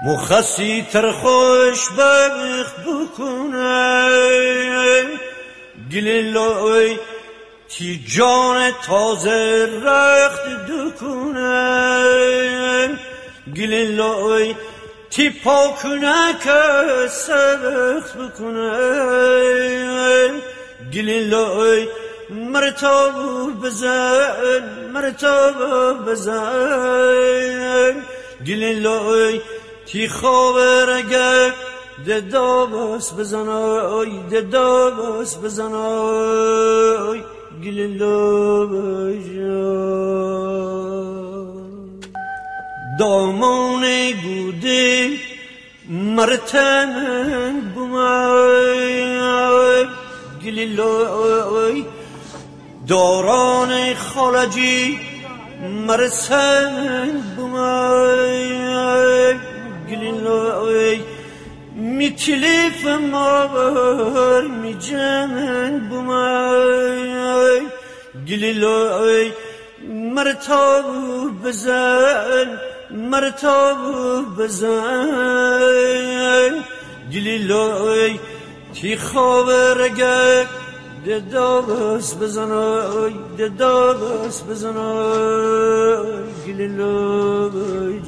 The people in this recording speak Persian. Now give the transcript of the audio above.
مخصی تر خوش بخت بکنه گلیلای تی جان تازه رخت دکنه گلیلای تی پاکنه که سبخت بکنه گلیلای مرتاب بزن مرتاب بزن گلیلای تی خاورگه ده داباس بزنای ده داباس بزنای گلیلای دامان گوده مرتن بومای گلیلای داران خالجی مرسن بومای گلیلای می تلیف مابر می جمن بومای گلیلای مرتاب بزن مرتاب بزن گلیلای تی خاورگه ده داباس بزنای ده داباس بزنای گلیلای